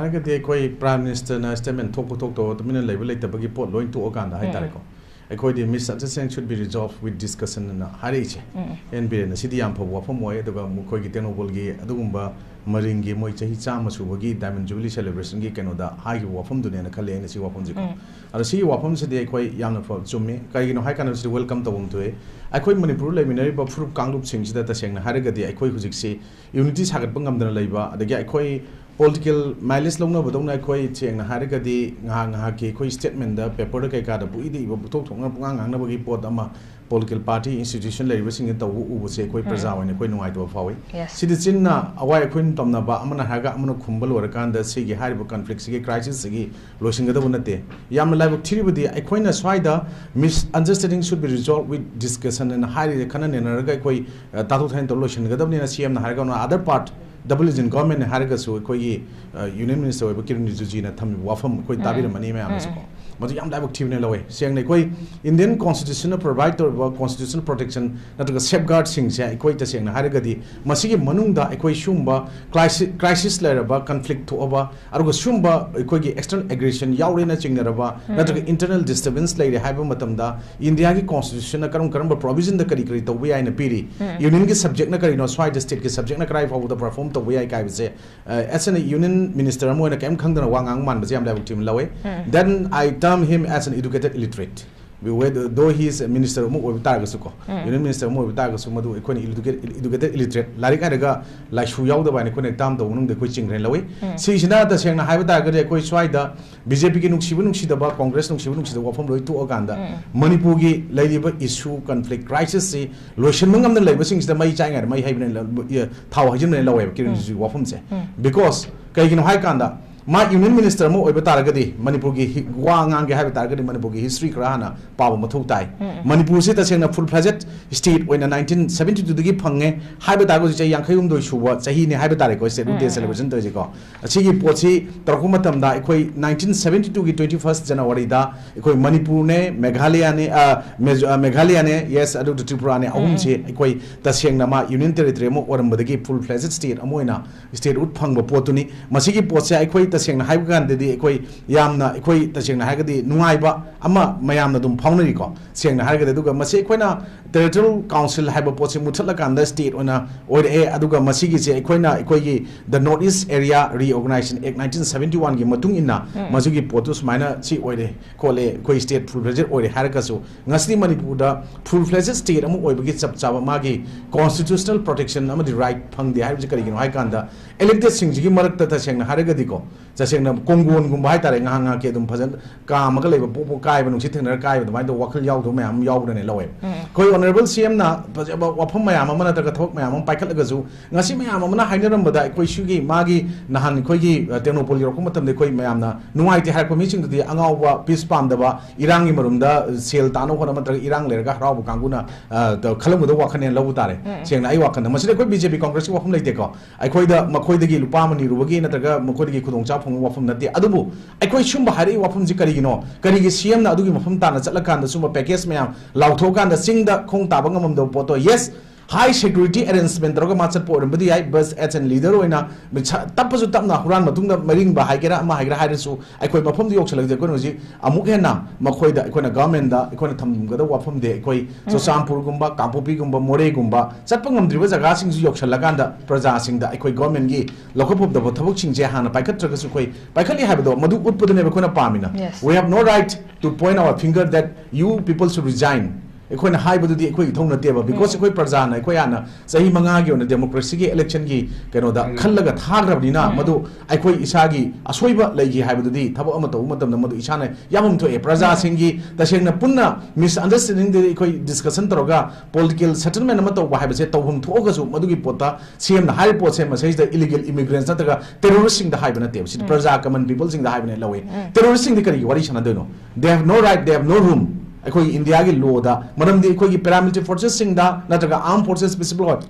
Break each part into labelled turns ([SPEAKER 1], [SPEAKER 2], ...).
[SPEAKER 1] haragadi koi prime minister na statement thok to mina label leitabagi pot loin to oganda hai tare ko akoi the misunderstanding should be resolved with discussion na hariche nb na sidi yam phawa phom moy aduga mukoi gi tenobol gi adugumba maringi moi chahi chama subagi diamond jubilee celebration gi kenoda hai gi wafam dune na khale na si wafam ji ko ara si wafam se de akoi yamna pha chumme kai gi no hai kana si welcome to bum to e akoi manipur leminary ba frup kanglup sing sida ta sengna haragadi akoi hujik se unity sagat bangam dana leiba adagi akoi political mileage long na bodong na koi cheng na haragadi nga ki koi statement da paper da kai ka da bu idi bu tok thong na ngang na bagi pot ama political party institution lai sing ta u se koi praja wa ne koi nungai to fawi sidi chin na awai koi tom na ba amana haga amana khumbal wor kan da se gi haribu conflict se gi crisis se gi losing da bu nate yam la bu thiri bu di ai koi na swai da misunderstanding should be resolved with discussion and high kana ne na ga koi ta to thain to losing ga da ne na cm na harga na other part double in government haragasu koi union minister wa Kin Rijiju na thami wafam koi tabir mani me amsu ko madu yam dai active ne lawe seng ne koi Indian constitution provide to constitutional protection na to safeguard sing se koi ta seng na haragadi masigi manung da koi shumba crisis la ba conflict to over aruga shumba koi gi external aggression yaure na chingna raba na to internal disturbance lai re haiba matam da India gi constitution na karam provision da kari to we ai na piri union gi subject na kari no swai state gi subject na krai for the perform to we ai kai se as a union minister mo na kem khangdana wangang man ba jam la team lawe then I term him as an educated illiterate though he is a minister mo obitar gasuko union minister mo obitar gasu madu ekoni educated illiterate larik araga la shu yaw da ba ne kone tam do nung de koi chingren lawe si sina da seng na haiba da ga koi swai da BJP ki nungsi da ba congress nungsi da wafam loi tu oganda manipur gi laiba issue conflict crisis si lotion mangam da laiba sing da mai chai ngar mai haibne thau hajin ne lawe ki wafam se because kai gi no hai kanda ma union minister mo oiba taragadi manipur gi wangang ge habi taragadi manipur gi history krana pawa mathau tai manipur se ta sena full fledged state when 1972 gi phange habi targo ji yankhayum doi shuwa chahi ne habi tare ko state day celebration to ji ko achi gi pochi tarku matam da ekoi 1972 gi 21st January da ekoi manipur ne meghalaya ne yes adu tripura ne ahum che ekoi ta sengna ma union territory mo oram badagi full fledged state amoina state ut phangba potuni masigi poche ekoi taseng na haiba kan de ekoi yamna ekoi taseng na haigadi nungai ba ama mayam na dum phaunari ko seng na haigadi duga mase ekoi na territorial council haiba poche muthala kan da state ona or e aduga masigi che ekoi na ekoi gi the northeast area reorganization act 1971 gi matung inna masugi potus maina chi oide kole ekoi state full fledged oide harakasu ngasni manipur da full fledged state amu oibagi chapchaba magi constitutional protection ama the right phangde haiba kari gi no hai kan da elected singjigi marakta taseng na haragadi ko jasengna kongon gumba hai tare nga ke dum phajan ka maga leba popo kai ba nungsi thengna kai ba mai do wakhal yaw do mayam yaw ne lawe koi honorable cm na wafam mayam amana ta thok mayam paikhat laga ju ngasi mayam amana haineram bada koi shugi magi nahan koi gi tenopol yor ko matam de koi mayam na nuai ti har ko mi ching de angaw ba peace pam da ba irang gi marum da sel tano khona ma irang ler ga raw bu kanguna khalam do wakhan ne lawu tare sengna ai wakhan masile koi BJP congress wafam leite ko ai koi da makoi da gi lupa mani rubagi na ta makoi da gi khudong cha phong wafam nate adubu aikoi shumba hari wafam ji kari gino kari gi CM na adugi mafam ta na chatla kan da sumba package mayam lautho kan da sing da khong ta bangam do poto yes high security arrangement droga machat po rambadi ai bus as an leader oina tapaju tapna huran matung da maring ba haigera ma haigera hairesu aikoi mafam di yoksala de kono ji amuk hena makoi da ikona government da ikona tham ga da wafam de ikoi so sampur gumba kampopi gumba more gumba chatpangam driba jaga sing ju yoksala kan da praja sing da ikoi government gi lokopop da thabuk sing je hana paikat traga su koi paikali haibdo madu utpadane be kona pamina we have no right to point our finger that you people should resign ekoi na haibadu di ekoi thong na teba because ekoi praja na ekoi ana sahi manga gi on democracy gi election gi keno da khallaga thagrabni na madu ekoi isagi asoiba leigi haibadu di thabo ama to matam na madu isana yamum to e praja singi tasengna punna misunderstanding de ekoi discussion toroga political settlement ama to ba haibase tawhum thoga su madu gi pota CM na hai pot se message the illegal immigrants na taga terrorists sing the haibana te si praja common people sing the haibana lawe terrorists sing the kari wari sana de no they have no right, they have no room ekoi India gi law da madam di ekoi gi paramilitary forces sing da nataga armed forces special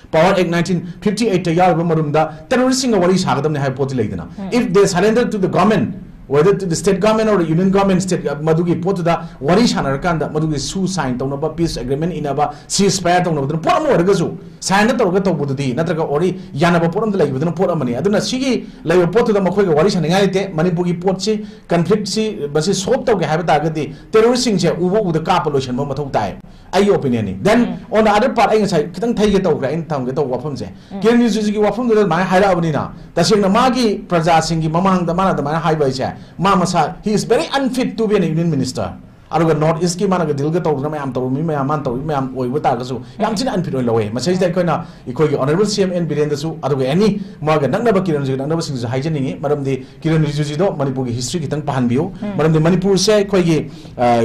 [SPEAKER 1] Power Act 1958 ta yar ba marum da terrorists sing wari sagadam ne hai poti leidana if they surrender to the government whether to the state government or the union government state madugi potuda wari shanarkanda madugi su sign tawnaba peace agreement inaba ceasefire tawnaba poram oragasu sign tawga tawbududi natraga ori yanaba poram laibuduna poramani aduna sigi laiba potuda makhoiga wari shaningai te manipugi potsi conflict si basi solve tawge haiba tagadi terrorist singse ubo uda ka pollution ma mathau tai ai opinion ni then on the other part ai ngai kitang thaige tawga in thamge taw wafam se ken yu ji gi wafam da mai haira abani na tasengna magi praja singi mamang da mana da mai haiba se Mamasa, he is very unfit to be an union minister. Aruga North East ki mana ga dilga taw na mayam taw mi mayam taw mayam oi wata ga su yam chin unfit oi lawe masai dai koina ikoi honorable CMN Birendra su aruga any ma ga nangna ba kiran ji nangna ba sing ju haijani ni maram di kiran ji do Manipur gi history kitang pahan biu maram di Manipur se koi gi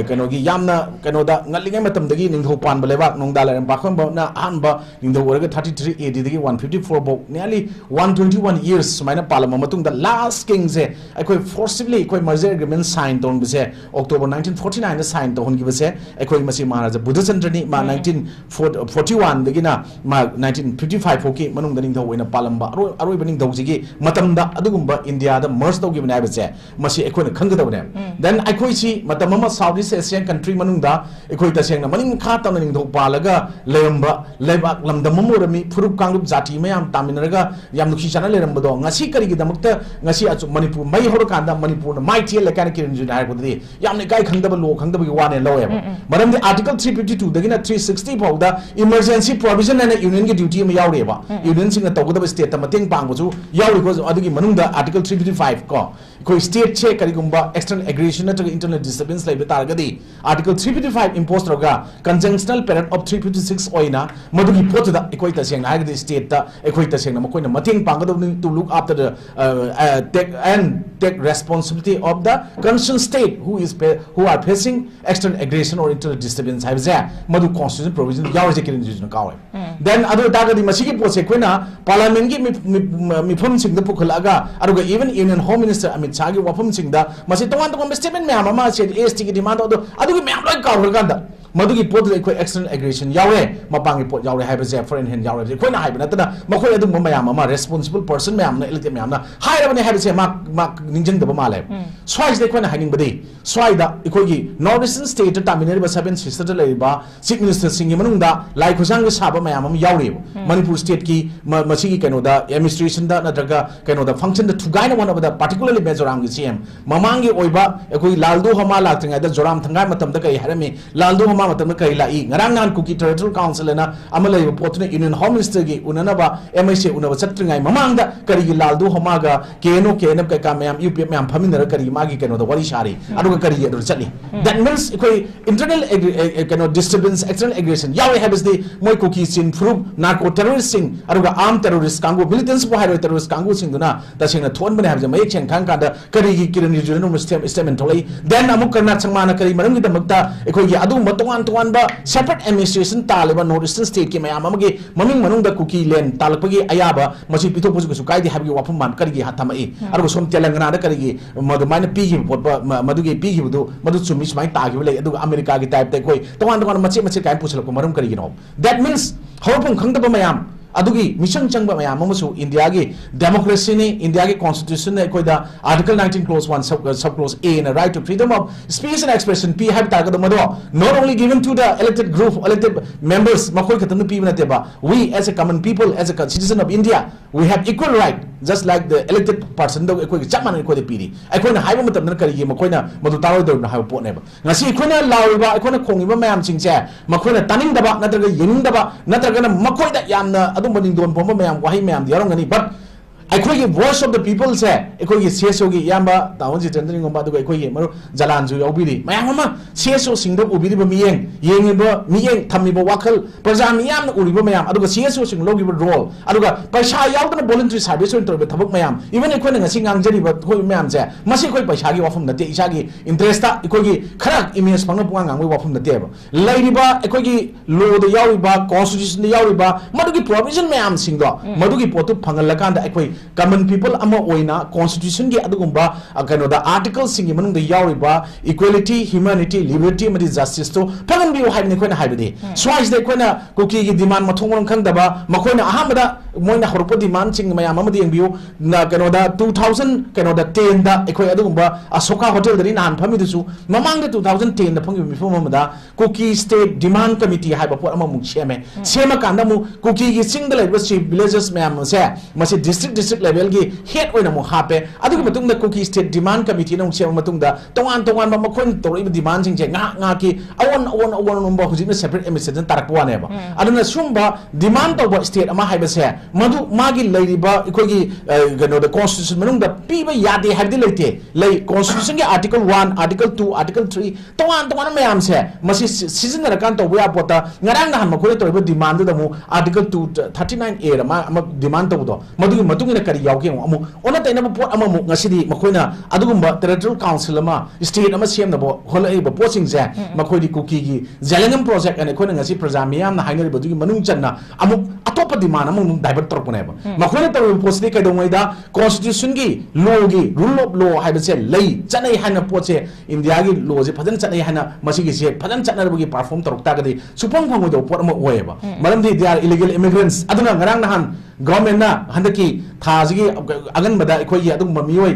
[SPEAKER 1] kano gi yamna kano da ngalingai matam dagi ningho pan ba lebak nong da lam ba khon ba na an ba ningdo waraga 33 AD dagi 154 bo nearly 121 years sumaina palama matung da last king se ikoi forcibly ikoi merger agreement sign don bi se October 1949 sign to hon gibase ekoi masi maharaja buddhachandra ni ma 1941 dagina ma 1955 foki manung daning thau ina palamba aroi baning thau jigi matamda adugumba India da merge to gibna base masi ekoi na khanggadawne then ekoi si matamama Southeast Asian country manung da ekoi tasengna maning kha tamna ning thau palaga leyamba lebak lamda mamorami furup kangrup jati mayam taminaraga yam nukhi chana lerambado ngasi kari gi damakta ngasi achu Manipur mai horokanda Manipur na mai thiel lekana kirin juna har kodri yamne kai khangdaba lo khangdaba gi wane lowe maram di article 352 dagina 360 fawda emergency provision and union gi duty ma yawre ba union sing tawgada state ta mateng pangbu chu yawri ko adugi manungda article 355 ko koi state che kari gumba external aggression na internal disturbance lai betar gadi article 355 imposed roga conjunctional period of 356 oina madugi potuda ekoi ta seng na gadi state ta ekoi ta seng na makoi na mateng pangada to look after the take responsibility of the concerned state who are facing external aggression or internal disturbance haibse madu constitution provision yawje kirin jujuna kawe then adu dagadi masigi pose koina parliament gi mifum sing da pukhalaga aruga even union home minister Amit Shah gi wafum sing da masi tongan statement me ama se ST gi demand adu gi me loi kaw ganda madugi pot ekoi external aggression yawe mapangi pot yawe haibse foreign hand yawe koina haibna tana makoi adu mayam ama responsible person mayam na elite mayam na hairabane haibse mak ningjang da male swai de koina haining badi swai da ekoi gi northeastern state taminari ba seven sister laiba chief minister singi manungda lai khusang saba mayam am yaure Manipur state ki masigi kano da administration da nadraga kano da function da thugaina one of the particularly Mizoram gi CM mamangi oiba ekoi laldu hama laktinga da joram thangai matam da kai harami laldu hama matam da kai lai ngarang nan kuki territorial council na amalai potune union home minister gi unana ba MIC unaba chatringai mamangda kari gi laldu hama ga keno kai ka mayam UP mayam phaminara kari magi kano da wari shari aduga kari adu chali that means ekoi internal kano disturbance external aggression yawe habis de moi kuki sin proof narco terrorist sing aruga armed terrorist kangu militants bo hairo terrorist kangu sing duna tasingna thon bane habje mai chen khang kanda kari gi kiran regional statement tholai then amuk karna changmana kari maram gi damakta ekoi gi adu matongan ba separate administration taliba northeastern state ki mayam amagi maming manung da kuki len talakpagi ayaba masi pitho pusu kai di habgi wafum man kari gi hathamai aruga som telangana da kari gi madumana pi gi madugi pi gi budu madu chumi smai ta gi lei adu America gi type te koi tongan mache kai pusulak maram kari gi no that means horpum khangdaba mayam adugi mission changba mayam amusu India gi democracy ni India gi constitution ne koida article 19 clause 1 sub clause A and a right to freedom of speech and expression p have target mado not only given to the elected group elected members makoi khatam p banate ba we as a common people as a citizen of India we have equal right just like the elected person do ekoi chapman ekoi de piri ekoi na haiba matam na kari gi makoi na madu taro do na haiba pot ne ba ngasi ekoi na lawiba ekoi na khongiba mayam singse makoi na taning daba natraga yening daba natraga na makoi da yamna maning don pomba mayam wahi mayam yarongani but ekoi gi voice of the people se ekoi gi CSO gi yamba tawon ji tendring ngomba du ekoi gi maru jalan ju yobiri mayam ma CSO singdo ubiri ba miyeng yengiba miyeng thamiba wakal praja miyam na uriba mayam aduga CSO sing logi ba role aduga paisa yawdana voluntary service or be thabuk mayam even ekoi na ngasi ngangjari ba khoi mayam se masi ekoi paisa gi wafum nate isa gi interest ta ekoi gi khara image phangna puang ngangoi wafum nate ba lairiba ekoi gi law da yawiba constitution da yawiba madugi provision mayam singdo madugi potu phangal lakanda ekoi
[SPEAKER 2] common people ama oina constitution gi adugumba kano da article singi manung da yauriba equality humanity liberty amadi justice to pagan bi hai ni koina haibidi swais de koina kuki gi demand mathong khang daba makoina ahamada moina horpo demand ching mayam amadi engbiu na kano da 2000 kano da 10 da ekoi adugumba asoka hotel dari nan phami dusu mamang da 2010 da phangi mi phom amada kuki state demand committee haiba pot ama mu cheme sema kanda mu kuki gi single level villages mayam se masi district level gi head oina mu hape adu matung da kuki state demand committee na chema matung da tongan ma makon tori demand sing je nga ki awon number huji separate emission tarakwa ne ba aduna sumba demand to state ama haiba se madu magi leiriba ikogi gano the constitution manung da piba yade habdi leite lei constitution ge article 1 article 2 article 3 tongan mayam se masi season na kan to ya pota ngarang na ma khole to demand da mu article 2 39A ama demand to do madu matung ina kari yaw ke amu ona taina pot ama mu ngasidi makoina adugumba territorial council ama state ama sem na bo holai ba posting se makoi kuki gi jalangam project ane koina ngasi praja miyam na hainari bodu gi manung channa amu atopa demand amu divert tor pune ba makoina tor posti kai dong da constitution gi law gi rule of law haiba se lei chanai haina poche india gi law je phajan chanai haina masi gi se phajan channa gi perform tor ta ga di supang phango do pot ama oye ba maram di they are illegal immigrants aduna ngarang nahan government na handaki thajigi agan bada ikoi adum mamioi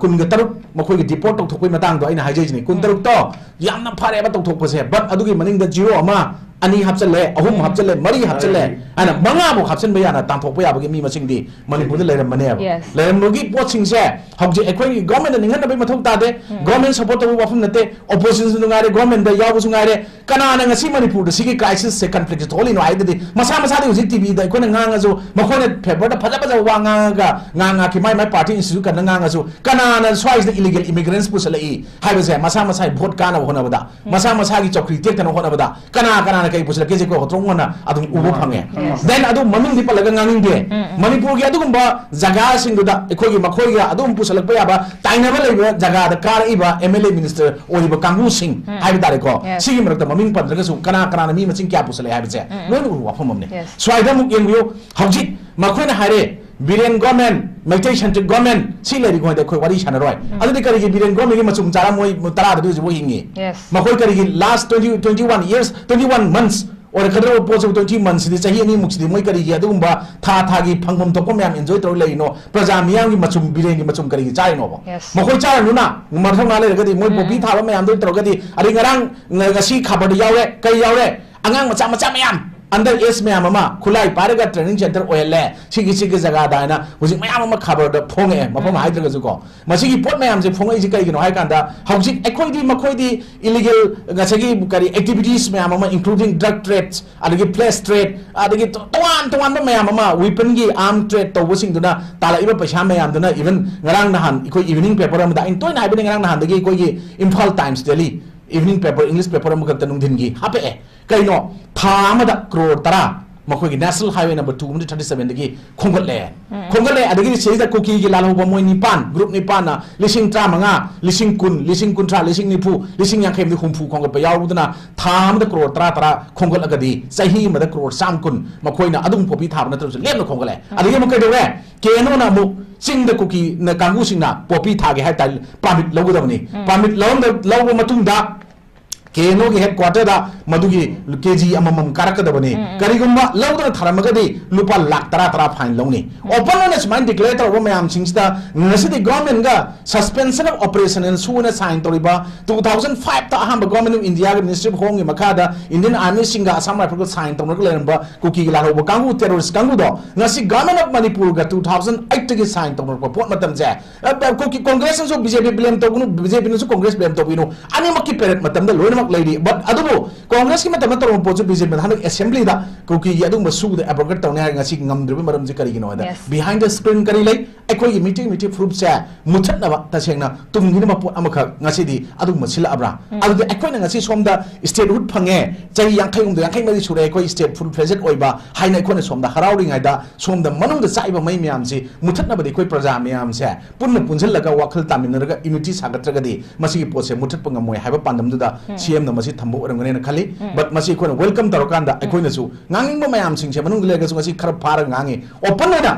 [SPEAKER 2] kun ga taruk makoi gi deport tok thokoi matang do aina haijai ni kun taruk to yamna phare ba tok thok pase but adugi maning da zero ama ani hapchale ahum hapchale mari hapchale ana manga bo hapchen ba yana tam thok pa ya ba gi mi masing di manipur da leram mane ba leram gi pot sing se hokje ikoi government ningan na ba mathok ta de government support to wafum nate opposition nu ngare government da yaw bu ngare kana na ngasi manipur da sigi crisis se conflict tholi no ai de masa de uji tv da ikoi nga jo makone favor da phaja wanga ga nga ki mai party institute kan nga jo kana na swais the illegal immigrants pusalai haiba se masa vote kana hona bada masa gi chokri tek tan hona bada kana kai pusala ke je ko hotrong na adum ubo phange then adu maming di palaga nganging de manipur gi adum ba jaga sing da ekoi gi makoi ga adum pusalak ba ba taina ba leiba jaga da kar iba mla minister oi ba kangu sing haiba dare ko sigi marak maming pandraga su kana na mi macing kya pusalai haiba se no no wa phamamne swaida mu yengyo hauji makoi na hare Biren government, meditation to government, see lady going to Kwari Shanaroi. Other Karigi Biren government, Masum Taramoi, Mutara, do is working.
[SPEAKER 3] Yes.
[SPEAKER 2] Makoi Karigi last 21 years, 21 months, or a cadre of 20 months, this is a Hini Muxi, Moikari, Yadumba, Tatagi, Pangum Tokomam, enjoy to Leno, Prazamiang, Masum Biren, Masum Kari, Chino.
[SPEAKER 3] Yes.
[SPEAKER 2] Makocha Luna, Martama, Mobi, Tavame, and Trogadi, Aringarang, Nagasi, Kabadi Yawe, Kayare, Angang Machamacamiam. Under yes mama kulai paraga training center oile sigi jaga da na hujik mayam ma khabar da phonge mafam haidra ga ko masigi pot mayam je phongai ji kai gino hai kanda hujik ekoi di makoi di illegal gasagi kari activities mayam ma including drug trades adagi place trade adagi towan mayam ma weapon gi arm trade to wasing duna tala iba paisa mayam duna even ngarang nahan ikoi evening paper am da in toy na ibani ngarang nahan dagi ikoi gi Imphal Times Daily evening paper English paper am ga tanung din gi hape kaino thamada crore tara makoi gi national highway number 237 dagi khongle adagi sei da koki gi lalo ba moi nipan group nipan na lising tra manga lising kun tra lising nipu lising yang khem di humpu khong pa yaw duna thamada crore tara khongol agadi sahi mada crore sam kun makoi na adung popi thab na tru lem khongle adagi makai do re keno na mu sing da koki na kangu sing na popi thage hai tal permit logo da ni permit logo matung da Keno gi headquarter da madugi kg amamam karakadabani karigumba lawdana tharamagadi lupa lakh tara fine lawni open on its mind declare tor mayam singsta ngasidi government ga suspension of operation and suna sign toriba 2005 ta aham government of India ga ministry of home makada Indian army singa Assam rifle sign tornag leramba kuki gi laro kangu terrorist kangu do ngasi government of Manipur ga 2008 gi sign tornag pot matam je kuki congress so BJP blame to BJP no congress blame to bino ani makki period matam da loina lady but adubu congress ki matam tor poju BJP hanak assembly da kuki adu masu da abrogate tawne ngasi ngamdru maram je kari gino da behind the screen kari lai ekoi meeting proof cha muthat na ba ta sengna tumgi na pot amaka ngasi di adu masila abra adu ekoi na ngasi somda statehood phange chai yankai mari sure ekoi state full president oiba haina ekoi na somda harawring ai da somda manung da saiba mai myam si muthat na ba ekoi praja myam se punna punjil laga wakhal taminaraga unity sagatraga di masi ki pot se muthat panga moi haiba pandam du da CM na masi thambu orangane na khali but masi ekoi na welcome tarokanda ekoi na su nganging ba myam sing se manung lega su ngasi khar phar ngangi open na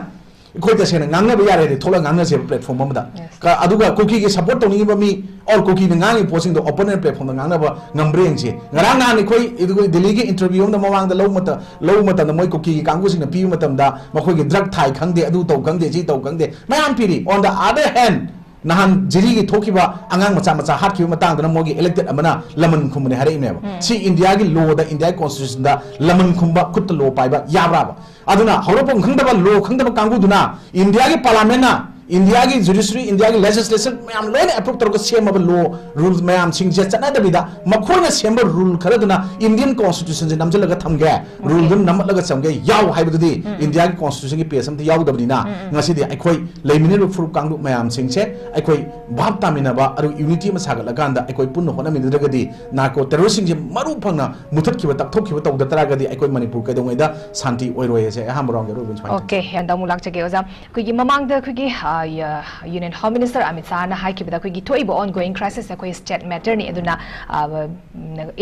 [SPEAKER 2] कोई तसेना ngang ba yare de thola ngang se platform amada ka aduga cookie ge support tawni ba mi or cookie ngang posting the opponent platform ngang ba ngambreng che ngarang na ni koi idu delhi ge interview am da mawang da low mata da moi cookie ge kanggu sing na pi matam da makoi ge drug thai khangde adu taw khangde ji taw khangde mayam piri on the other hand nahan jiri gi thoki ba angang macha hat ki matang da mogi elected amana laman khumne hare ne ba si india gi law da india constitution da laman khumba khut law pai ba yabra ba aduna horopom khangda ba law khangda ba kangu duna india gi parliament na india gi judiciary india gi legislation mayam loine approve tor ko sema ba law rules mayam sing je chana da bida makhoi na semba rule khara duna indian constitution je namjal laga thamge rule dum namat laga chamge yaw haibu di india gi constitution gi page am ti yaw da bina ngasi di akhoi leimine ru furu kangdu mayam sing che akhoi bhab tamina ba aru unity ma sagal laga anda akhoi punno hona min daga di narco terrorism je maru phangna muthak ki ba tak thok ki ba taw da tara ga di akhoi manipur kai dong da santi oi roi se ha morong ge ru bin
[SPEAKER 3] okay and da mulak che ge ozam ku gi mamang da ku gi Union Home Minister Amit Shah na hai ki bada koi gi thoi bo ongoing crisis koi state matter ni aduna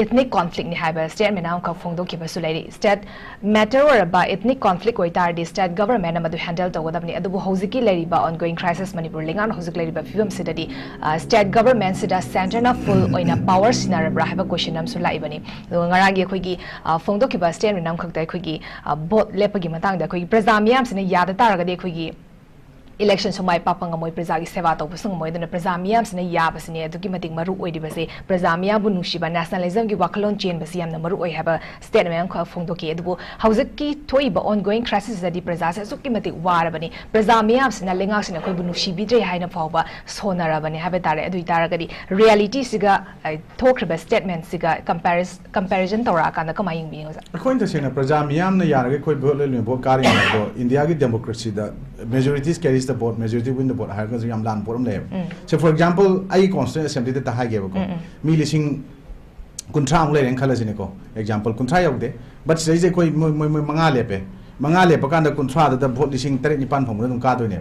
[SPEAKER 3] ethnic conflict ni haiba state me naam ka phongdo ki ba sulai state matter or ba ethnic conflict koi tar di state government amadu handle to godam ni adu hojiki leri ba ongoing crisis manipur lengan hojik leri ba film sidadi state government sida center na full oina power sinar bra haiba question am sulai bani ngara gi koi gi phongdo ki ba state me naam khak dai koi gi vote lepagi matang da koi praja miyam sine yada tar ga de koi gi election so mai papang moi praja gi seva to busung moi dana praja miyam sine ya basine aduki mating maru oi di base praja miyam bu nushi ba nationalism gi wakalon chain basi yam na maru oi haba state man kha phongdo ki adubu hauzik ki thoi ba ongoing crisis da di praja se sukki matik war bani praja miyam sine lenga sine koi bu nushi bi dre haina phawba sonara bani haba tare adu itara ga di reality siga thokriba statement siga comparison tora kana kama ying bi ngoza
[SPEAKER 1] akhoi ta sena praja miyam na yara ge koi bo le bo kari do india gi democracy da majorities carries the vote majority win the vote har ga yam lan poram le so for example ai constituent assembly ta ha ge ko mi lising kuntra ang le ren khala sine ko example kuntra yaude but sei je koi manga le pe kan da kuntra da vote lising 3 nipan phom dum ka do ne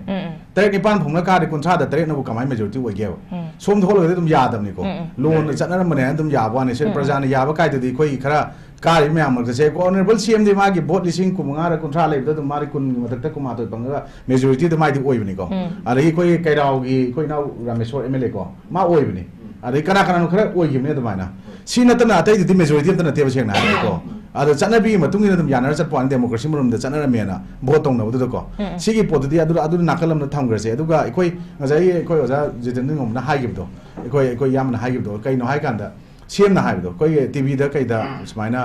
[SPEAKER 1] 3 nipan phom la ka de kuntra da 3 na bu kamai majority wo ge som thol le dum ya dam ni ko loan chat na mane dum ya ba ne se praja ne ya ba kai de koi khara kari me amal se ko honorable cm de ma gi vote lising ku manga ra kuntra le da mari kun matak ta ku ma to banga majority de mai di oi bni ko ara hi koi kai raw gi koi na rameshwar mla ko ma oi bni ara kana no khara oi gi me da mai na si na ta na tai di majority ta na te ba seng na ko ada chana bi ma tung ni dum yanar chat point democracy murum da chana me na vote tong na du ko si gi pot di adu nakalam na tham gra se adu ga koi ngajai koi oja jiten ngom na hai gi do koi yam na hai gi do kai no hai kan da CM na hai do koi TV da kai da smaina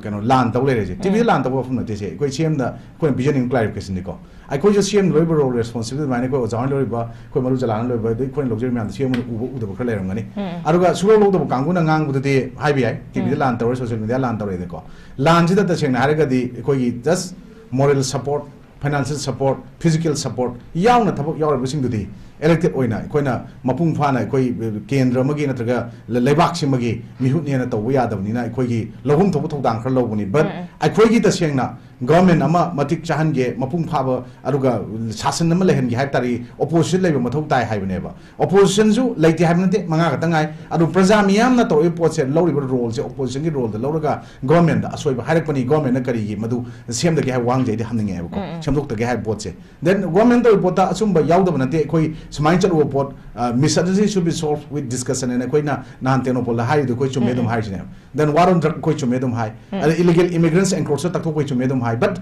[SPEAKER 1] kano lan taw le re TV lan taw phum na te se koi CM da koi vision clarification ni ko ai koi jo CM loi role responsibility mane koi oja loi ba koi maru jalan loi ba koi logjer me an CM u da ba khale ram ngani aruga sulo lo da kangu na ngang bu de hai bi ai TV lan taw social media lan taw re de ko lan ji da cheng na har ga di koi just moral support financial support physical support yaw na thabok yaw ra sing du di elected oina koina mapung phana koi kendra magi natraga leibak simagi mihut ne na to ya dabni na koi gi lohum thobu thodang khar lobuni but ai koi gi ta sengna government ama matik chahan ge mapung phaba aruga sasan nama lehen gi hai tari opposition lebe mathau tai hai bane ba opposition ju leite hai nate manga ka tangai adu praja miyam na to e pot se lori role se opposition gi role da loraga government da asoi ba harak pani government na kari gi madu sem da ge hai wang jai de hamning e ko semdok da ge hai pot se then government to pot ta asum ba yaw da banate koi smain chat report misunderstanding should be solved with discussion and koi na nan teno pol hai do koi chume dum hai jine then waron koi chume dum hai illegal immigrants and cross tak koi chume dum hai but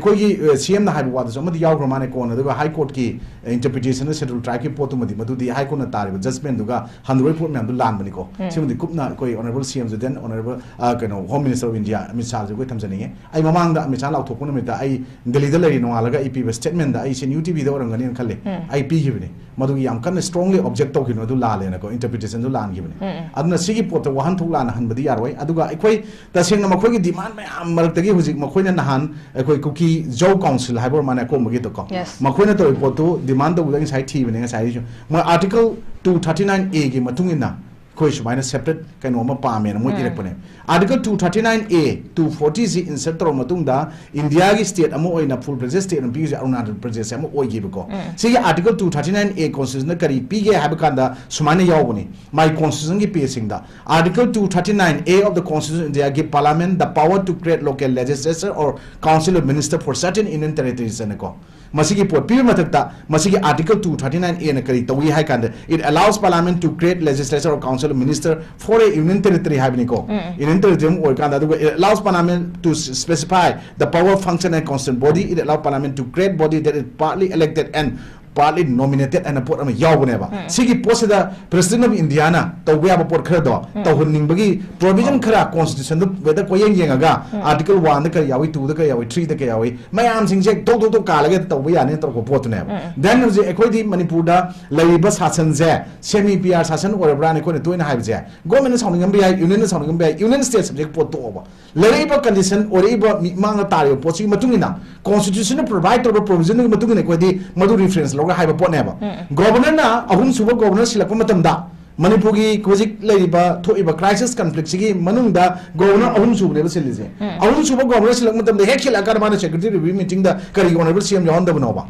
[SPEAKER 1] koi gi CM na hai wa da somadi yaw gramane ko na do high court ki interpretation na schedule track ki potu madu di high court na tari judgment duga han report me am lan bani ko simdi kupna koi honorable CM ju then honorable kano home minister of India Amit Shah ju koi thamjani ai mamang da Amit Shah law thokun me ta ai Delhi da lari no alaga IP statement da ai se newtv da orang ngani khalle ai pi gi bani madu yam kan strongly object to kino du la le na ko interpretation du lan gi bani aduna sigi pot wahan thuk la na han badi yarwai aduga ekoi ta seng na makoi gi demand me am marak tagi hujik makoi na han ekoi kuki jow council haibor mane ko magi to ko makoi na to pot to demand do ngi sai thi bani ngai sai ma article 239A gi matungina koi sumaina separate kaino ma pa me na mo direct pone article 239A 240C insert ro matung da India gi state amo oina full president state and pige Arunachal Pradesh amo oi gi ko si article 239A constitution na kari pige hab kan da sumaina yaw bani my constitution gi pacing da article 239A of the constitution India give parliament the power to create local legislature or council of minister for certain Indian territories ne ko
[SPEAKER 2] masigi pot pi matakta masigi article 239A na kari tawi hai kan it allows parliament to create legislature or council or minister for a union territory habini ko union territory or kan it allows parliament to specify the power function and constant body it allows parliament to create body that is partly elected and partly nominated and a port ama yawuneba sigi posida president of indiana to we have a port khado to hunning bagi provision khara constitution do whether ko yeng yengaga article 1 da ka yawi 2 da ka yawi 3 da ka yawi mayam sing je to ka lage to we ane to ko port ne then je ekoi di manipur da laiba sasan je semi pr sasan or bra ne ko ne toina haib je government sounding am bi union sounding am bi union state subject port to over laiba condition or iba mang tario pochi matungina constitution provide to provision matungina ko di madu reference haiba pot neba governor na ahum suba governor silakpa matamda manipur gi kozik leiba thoiba crisis conflict sigi manungda governor ahum suba neba silise ahum suba governor silak matamda hekil akar mana secretary review meeting da kari honorable cm yawn da banoba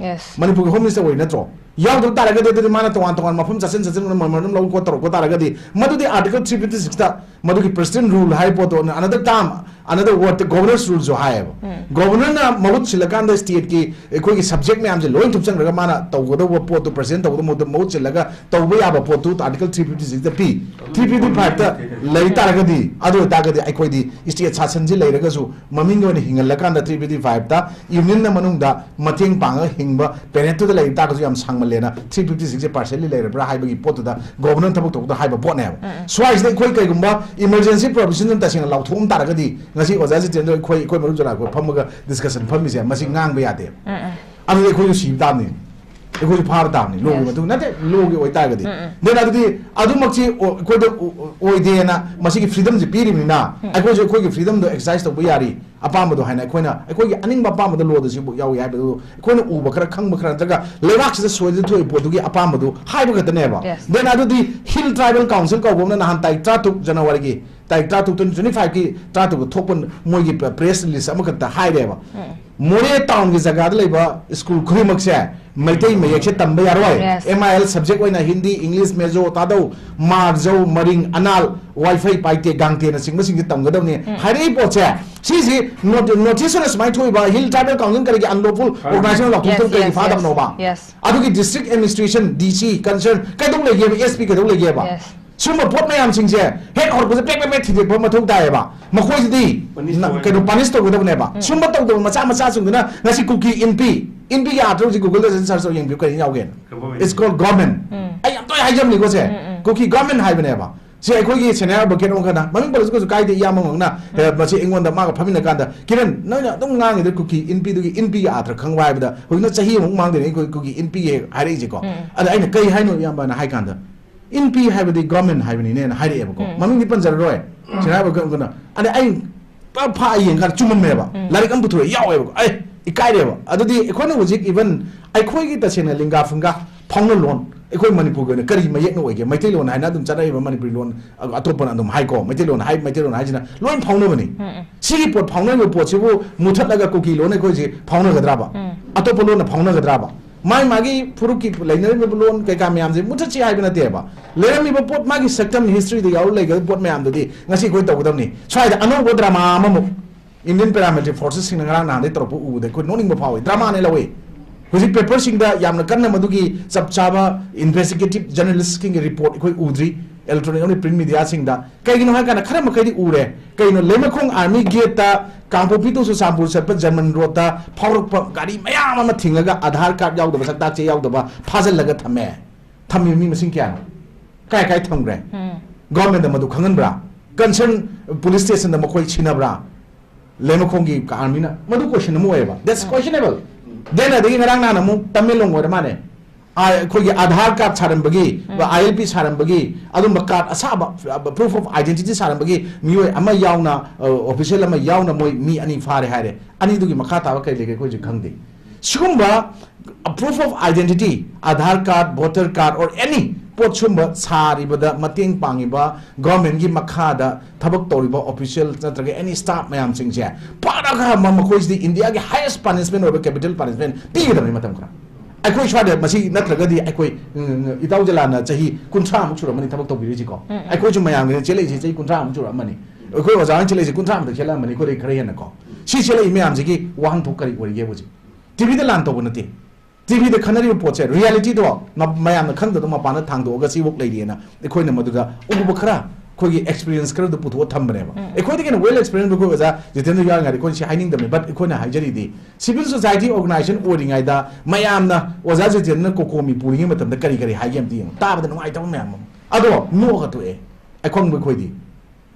[SPEAKER 2] manipur home minister woi natro yaw do taraga de mana towan mafum sasen manum law ko taraga di madu di article 356 da madu gi president rule hai pot on another term another what the governor's rules jo hai governor na mahut silakan da state ki koi ki subject me am je loin thupchang raga mana tawgoda wo pot to present tawgoda mahut silaga tawbe ya ba pot to article 356 da p 355 da lai taraga di adu taraga di ai koi di state sasan ji lai raga su maming ne hingal lakan da 355 da union na manung da mating panga hingba parent to da lai ta ka yam sang malena 356 partially lai ra hai ba gi pot da governor thabuk to da hai ba pot ne swais dai koi kai gumba emergency provision ta sing law thum taraga di ngasi ojaji tendo koi maru jara ko phamaga discussion phami se masi ngang ba yate adu koi si damni koi phar damni lo matu nate lo gi oi ta ga di den adu makchi koi do oi de na masi gi freedom ji piri ni na koi gi freedom do exercise to ba yari apam do haina koina koi gi aning ba pam do lo do si bu yaw ya do koina u ba khara khang ba khara daga lerak se so de thoi po du gi apam do hai ba ga ne ba den hill tribal council ko gomna na han tai tra tu january gi tai ta 2025 ki ta to thopon moi gi press release amaka ta hai reba more town gi jaga da leba school khurimak se maitai mayek se tamba yaroi mil subject oina hindi english mejo ta do marjo maring anal wifi paite gangte na singma sing tamga daw ne hari po che si notice na smai thoi ba hill tribal council kare gi unlawful organization la thum kai fa da no ba adu gi district administration dc concern kai dong le ge sp kai dong le ge ba suma pot mayam singse head or ko pek pek thide ba mathuk dai ba makhoi di kai do punish to go ne ba suma to do macha sungna ngasi cookie in pi ya to ji google da search so yeng bi kai yaw gen it's called government ai am to hai jam ni ko se cookie government hai ba ne ba se ai khoi gi scenario ba ken on kana maming bolos ko kai de ya mong na ma se engwon da ma ga phamin kan da kiran na na dong ngang de cookie in pi ya tra khang wai ba da hoi na chahi mong mang de ni cookie in pi hai ri ji ko ada ai na kai hai no yam ba na hai kan da in pi have the government have ni ne na hari eba ko mami ni panjar roi chira ba ko na ane ai pa pha yen kar chumam me ba lari kam puthre yaw eba ko ai ikai re ba adudi ekhona ujik even ai khoi gi ta sena linga funga phongna lon ekhoi manipur ga kari mayek no oige maitai lon haina dum chara eba manipur lon atopon andum hai ko maitai lon hai jina loin phongna bani sigi pot phongna yo pot sibu muthat laga koki lon ekhoi ji phongna gadra ba atopon lon phongna gadra ba mai magi furuki lainari me bulon kai ka myam je mutha chi hai bana te ba lerami ba pot magi sectum history de yaw lai ga pot myam de ngasi koi taw dam ni chai da anu bo drama mamu indian paramilitary forces sing ngarang na de tropu u de ko noning ba phawi drama ne lawe hoji paper sing da yamna kanna madugi chap chaba investigative journalist king report koi udri electronic print media sing da kai gino ha kana khara makai di ure kai no lemakong army gate ta kangpo pito su sampur sepa german road ta phawrok pa gari mayam ama thingaga aadhar card yaw da sakta che yaw da phajal laga thami mi masing kya kai thamgre government da madu khangan bra concern police station da makoi china bra lemakong gi army na madu question mo eba that's questionable then adigi ngarang na mu tamilong wa mane khoi aadhar card sarambagi ba ilp sarambagi adum card asaba proof of identity sarambagi mioi ama yauna official ama yauna moi mi ani fare hare ani dugi makha ta ba kai lege khoi ji khangde sigumba proof of identity aadhar card voter card or any pot sumba sari bada mating pangi ba government gi makha da thabak tori ba official natraga any staff mayam sing je para ga ma khoi di india gi highest punishment or capital punishment pi da matam kra ai swada masi natraga di ai itau jala na chahi kuntra mu chura mani thabak to biri ji ko ai chu mayam ge chele ji chahi kuntra mu chura mani ai wa jang chele ji kuntra mu chela mani ko re khare na ko si chele mayam ji gi wang thok kari ori ge bu ji tv de lan to bu nati TV the Canary Poche, reality do, not my am the Kanda Mapana Tango, Gasi Ladiana, the Coin Maduda, Ubukra, Kogi experience Kara put what Tambrema. A quite well experienced because the Tender Young at the hiding them, but a Kona Hajari. Civil society organization ordering Ida, Mayamna was as a general Kokomi pulling him at the Karikari Hayam Dim, Tab and White Mam. Ado, no to a. I can't be quiddy.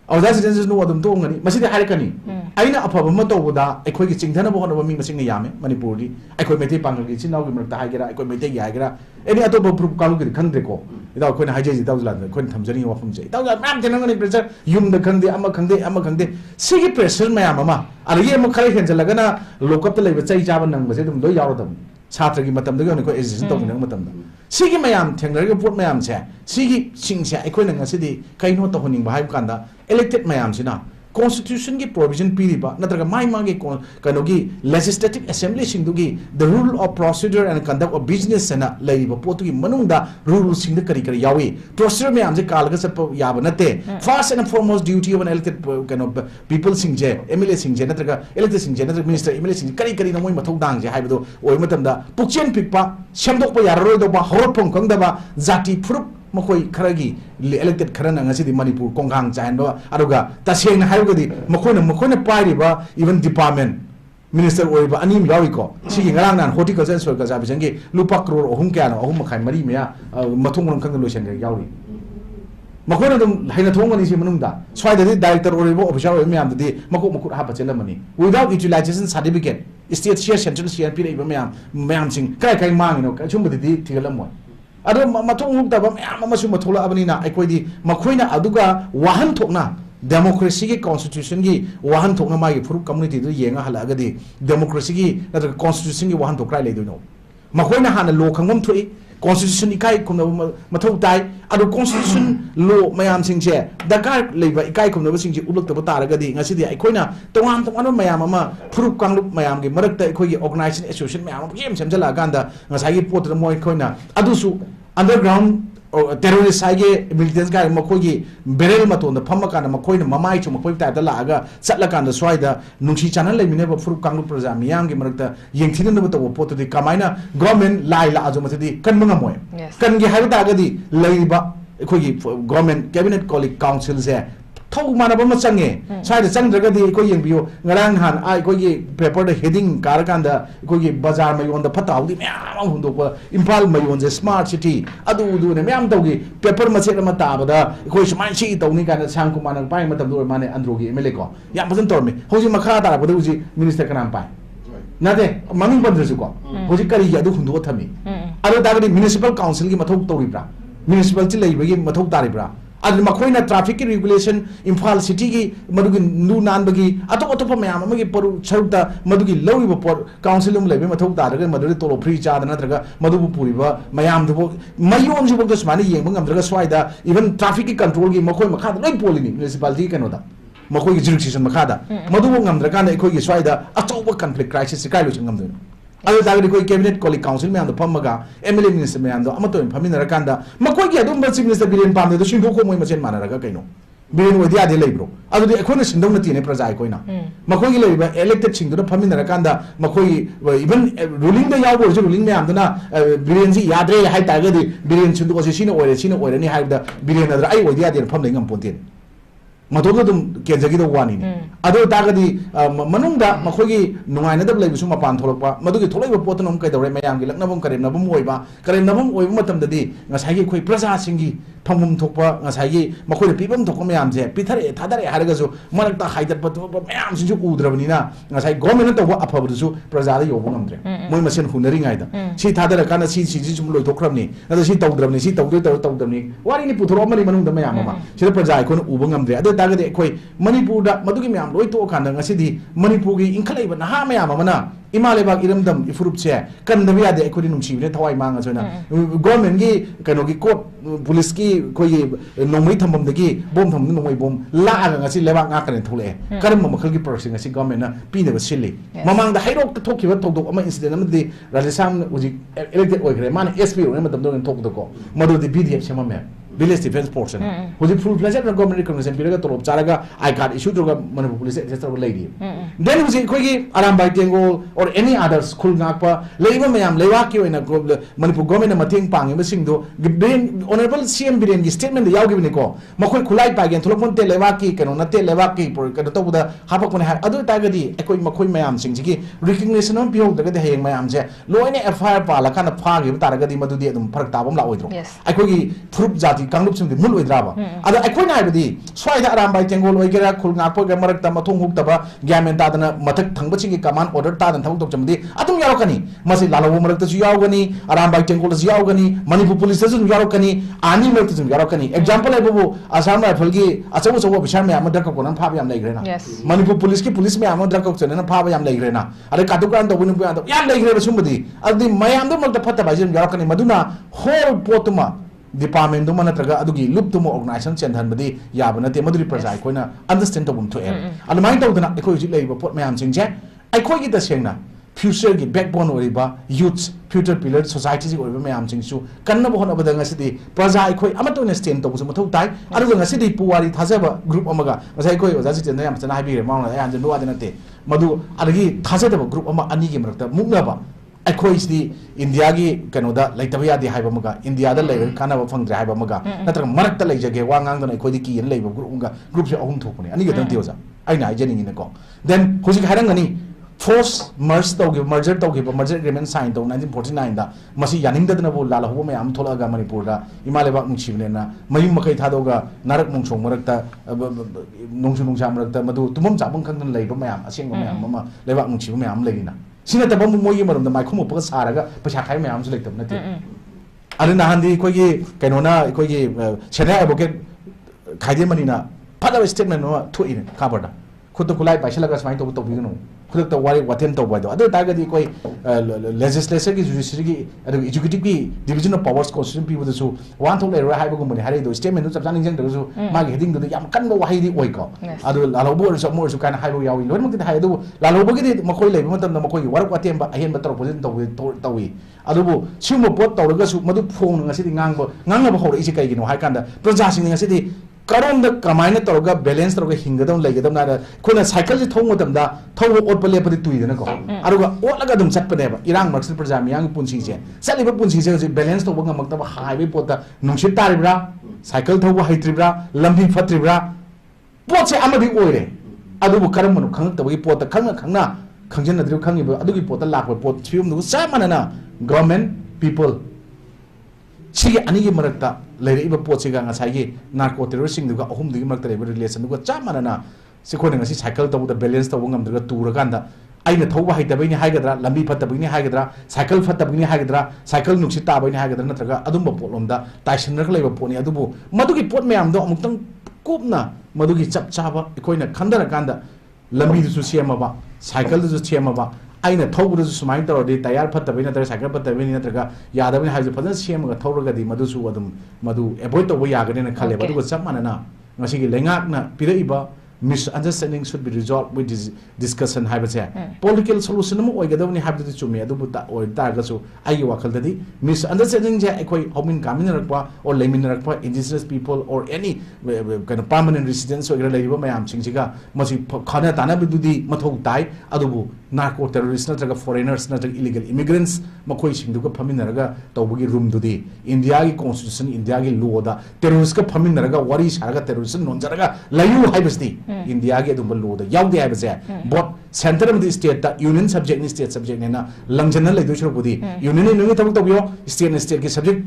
[SPEAKER 2] Our residents know what I'm doing. Masida Harikani. I know a problem with that. I could get Singtanabo over me, Missing Yame, Manipuri. I could make a Pangaki, now we make the Hagara, I could make a Yagra. Any other proof Kalu country go. Without Queen Haji, Dawland, Queen Tamzani of Fumse. Dawland, pressure, Yum the Kandi, Amakande, Sigi pressure, my mamma. Are you Makai and Lagana, look up the labor, say Javan and was it do Yaradam. Satragi Matam, the Gunako is Matam. Sigi Mayam, Tangaria put Mayam say, Sigi Singsa, Equina City, Kaino Tohoning Bahai Kanda, elected Mayam Sina. Constitution ki provision piriba natraga mai magi kanogi legislative assembly singdugi the rule of procedure and conduct of business sana leiba potugi manungda rule singda kari kari yawi procedure me amje kalga sap yaba nate first and foremost duty of an elected people singje MLA singje natraga elected singje natraga minister MLA sing kari kari na moi mathau dangje haibado oi matamda pukchen pikpa semdok pa yaroi do ba horpong kangda ba jati phurup Makoi Karagi elected Karana Ngasi Manipur Kongang Jando Aruga Tasing Harugadi Makona Pariba even department Minister Oiba Anim Yariko seeking around and horticulture and Gazabisangi Lupakro or Humkan or Humakai Marimia Matungan Kangalushan Yauri Makona Hinatongan is Manunda so the director or official Miam the day Mako could have a ceremony without utilization certificate it's still share central CNP Mam Sing Kai Mang Chumba Tigalamon Ado matong hukta ba mayam masu mathola abanina aikoi makoina aduga wahan thokna democracy ki constitution ki wahan thokna mai furu community du yenga halaga di democracy ki na constitution ki wahan thokrai le doino makoina hana law khangom thoi constitution ikai kumna mathau tai ado constitution law mayam singje dakar leiba ikai kumna ba singje uluk taba taraga di ngasi di aikoina tawam mayam ama furu kanglup mayam ki marakta aikoi ki organization association mayam yem semjala ganda ngasai ki pot moi koina adusu underground terrorist side militants guy Makogi Berel Maton the Pamakana Makoina Mamai to Makoi Tadalaga Satlakan the Swida Nunchi channel we never Furu Kangu Prazam Yang Marta Yankin the Poto the Kamina government Laila Azomati Kanmangamoy Kan Gihadagadi Laiba government cabinet colleague councils there Tau Manabama Sange Side the Sandragadi Koyan Bio Naranhan I Kogi paper the heading Karakanda Kogi Bazar Mayon the Patau the Impal Mayon the smart city Adu do the Mam Dogi Pepper Maseta Matabada Koshmanchi Tonika and Sankuman and Pai Matadur Mane Androgi Meleko Yapasan Torme Hosi Makata Baduzi Minister Kanampai Nade Mami Bandrazuko Hosikari Yadu Hundotami Other Dagadi Municipal Council Matok Toribra Municipality Labor Matok Taribra Ad Makoina traffic regulation, Imphal City, Madugi Nu Nanbagi, Atopapa Mamaki Poru Chauta, Madugi Low Report, Councilum Levy Matota, Madrid Preacha, Natraga, Madubu Puriva, Mayam the book, Mayon Jubogus Mani, Mungam Swida, even traffic control, Makoi Makada, like Polini, Municipality Canada. Makoi Jurisdiction Makada, Madubungam Dragana, Ekoi Swida, Atoba conflict crisis, the Kailus. Other than cabinet colleague council man the Pomaga, MLA Minister man the Amato in Pamina Rakanda, Makoki, I don't but Minister Billion Pam, the Shimbo Machin Manaragano. Billion with the other labor. Other the equation don't in a Prazaikoina. Makoki labor elected Ching to the Pamina Rakanda, Makoi, even ruling the Yabo, ruling me Amdana, Billions Yadre, High Tiger, Billion Chino or a Chino or any high the billion other I with the other pumping and Pontin. Matodum Kenzagito one in. Other Tagadi Manunda, Makogi, Nuana the Labusuma Pantolopa, Maduki Toleva Potanum Kadamayam, Nabum Karinabum Oiba, Karinabum Oimatam the day, Nasagi Koi Prasa Singi, Tomum Topa, Nasagi, Makoi people Tokomiamze, Peter Tadare Haragazo, Monata Haida, but Mayam Udravina, as I go minute of what Apabuzu, Prazali or Womandre, Moimasin Hundering either. She Tadakana sees Lotokramni, and she told them, she told them, why didn't you put Romani Manum the Mayama? She the Prazai couldn't Ubungam the Tagade Koi, Manipur, Maduki Mam, Loito Kanda, City, Manipuri, in Kaleva, Nahamana, Imaleba Iramdam, Ifurupse, Kandavia the Equinum Chief, Tawai Mangazona, Government Gay, Kanogi Court, Puliski, Koye, Nomitam the Gay, Bomb from Noy Bomb, La, as he leva Akan Tole, Karamaki person, as he government, Pina was silly. Mamang the hero to Tokyo, Tokyo incident, the Radisam was elected Oigre, Man, SP, remember them doing talk to go, Mother the BDF Shamame. village defense force na hoji full fledged na government recognition piraga tolop charaga I card issue to manipur police extra lady then hoji khoi aram bai tengo or any others khul ngakpa leiba mayam lewa ki oina manipur government na mathing pangi masing do honorable CM biren gi statement yaw gi ni ko makhoi khulai pa gen tholopon te lewa ki keno na te lewa ki por keno to buda hapak ko ne ha adu ta ga di ekoi makhoi mayam sing ji recognition on pio daga de heng mayam je loine FIR pa la kana pha gi ta ga di madu di adum pharak tabam la oidro ekoi gi frup jati kanglup sim di mul oidra ba ada ekoi na bi swai da aram bai tengol oi gera khul ngak po ga marak ta mathong huk ta ba gyamen ta dana mathak thang ba chingi command order ta dan thawuk tok chamdi atum yaro kani masi lalo marak ta su yaw gani aram bai tengol su yaw gani manipur police su yaro kani ani marak ta su yaro kani example ai bu asam rifle gi achaw chaw bishar me am drak ko nan pha yam lai grena manipur police ki police me am drak ko chen na pha yam lai grena are katu kan to bunu yam lai grena sumdi adi mayam do mak ta phata ba jim yaro kani maduna whole potuma department do mana traga adugi loop to mo organization chen than badi ya bana te maduri praja ai koina understand to bum to em and mind to dana ekoi ji leiba pot mayam sing je ai koi gi ta sengna future gi backbone oriba youth future pillar society ji oriba mayam sing su kanna bo hona bada ngasidi praja ai koi amato ne stand to bu mathau tai aduga ngasidi puwari thajaba group amaga ngasai koi oja ji ne yam chana habi re mauna ai anju no adana te madu adagi thajaba group ama ani gi marakta mukna ba अखोई India की कनोदा लेतबया दे हाइबा मगा India दा लेर खाना फंगद्रे हाइबा मगा नत्र मरक्ता लेजगे वांगांग दन अखोई की यन लेबा ग्रुप से अहुम थोपने अनि गदन तियोजा आइना आइजनिंग ने को देन हुजि हारंगनी फोर्स मर्जर तौगिबा मर्जर एग्रीमेंट साइन तो 1949 दा मसी यानिंग ददना बो लाला हो मयाम थोलागा मणिपुर दा इमालेबा नुंसिबनेना मयुम मकै थादोगा नरक मुंगसों मरक्ता नुंसु नुंसा मरक्ता मदु तुमम जाबं खंगन लेबा मयाम असेंग मयाम ममा लेबा नुंसिबा मयाम लेगिना सिना तब मोई मरम माइखो मोपक सारगा पैसा खाइ मैम से लेतब नते अरे नहांदी कोई कैनोना कोई सेना एडवोकेट खाइदे मनीना फदब स्टेटमेंट नो थोइने खाबरदा खुद खुलाई पाइसलगा समाइ तो बिगनो खुद तो वारी वाथेन तो बाइदो अदर तागदी कोई लेजिस्लेचर की जुडिशरी की एग्जीक्यूटिव की डिवीजन ऑफ पावर्स कॉन्स्टिट्यूशन पीबो सु वान थोक लेरो हाइबो गुमनि हारे दो स्टेटमेंट सब जानिंग जंग दो मागी हेडिंग दो याम कन बो वाहिदी ओइ को अदो लालोबो और मोर सु काना हाइबो यावी लोन मकि हाइ दो लालोबो की मखोइ लेबो मतम मखोइ वारक वातेम बा अहेन बतर पोजिशन तौई अदुबो सिमो पोत तौरगा सु मदु Phong ngasi ngang hore isi kai gino hai kanda praja sing ngasi di karon da kamaina toroga balance toroga hingadam legadam na khona cycle ji thong matam da thong ot pale padi tuidana ko aruga otlaga dum chat pane ba irang marks praja miyang punsi je saliba punsi je balance to banga makta ba highway pota nungsit taribra cycle thoba haitribra lambi fatribra pot se amadi oire adubu karam manu khang tabagi pota khangna khangjen nadri khangi ba adugi pota lakwa pot thium nu sa manana government people सिगे अनि की मरक्ता लेरेइबा पोचिगा ngasai narco terrorist सिंग दुगा अहुम दुगी मरक्ता लेबा relation दुगा चा मानना सिखोने ngasi cycle तबुदा balance तब ngamdra तुरा कांदा आइना थौबा हाइतबैनि हाइगद्रा लंबी फतबैनि हाइगद्रा साइकिल फतबैनि हाइगद्रा साइकिल नुक्सि ताबैनि हाइगद्रा नत्रगा अदुम पोटलोमदा ताइसनरक लेबा पोनि अदुबु मदुगी पोट मयाम दो अमुक्तंग कोपना मदुगी चप चाबा इकोइना खंदरा कांदा लंबी दुसु सेमबा साइकिल दुसु सेमबा आइना थौबुदु सुमाइन तौरदि टायर फतबैनि नत्र साइकिल फतबैनि नत्रगा यादबैनि हाइजु फजन सेमगा थौरगदि मदुसु अदुम मदु एभॉइड तौबा यागनेना खले बदुगा चप मानना ngasi lengaakna piraiba misunderstanding should be resolved with this discussion haibase political solution mu oigadawni habdu chumi adubu ta oi targasu ai wakaldadi misunderstanding je ekoi homin kaminarakpa or leminarakpa indigenous people or any kind of permanent residents oigra leiba mayam singsiga masi khana tana bidudi mathau tai adubu narco terrorists natraga foreigners natraga illegal immigrants makoi singduga phaminaraga tawbugi room dudi india gi constitution india gi law da terrorists ka phaminaraga wari saraga terrorism nonjaraga layu haibasti India ke dumba lo da yaw de haibase bot center of the state ta union subject ni state subject ne na langjana le do shro budi union ni tabuk tabiyo state ki subject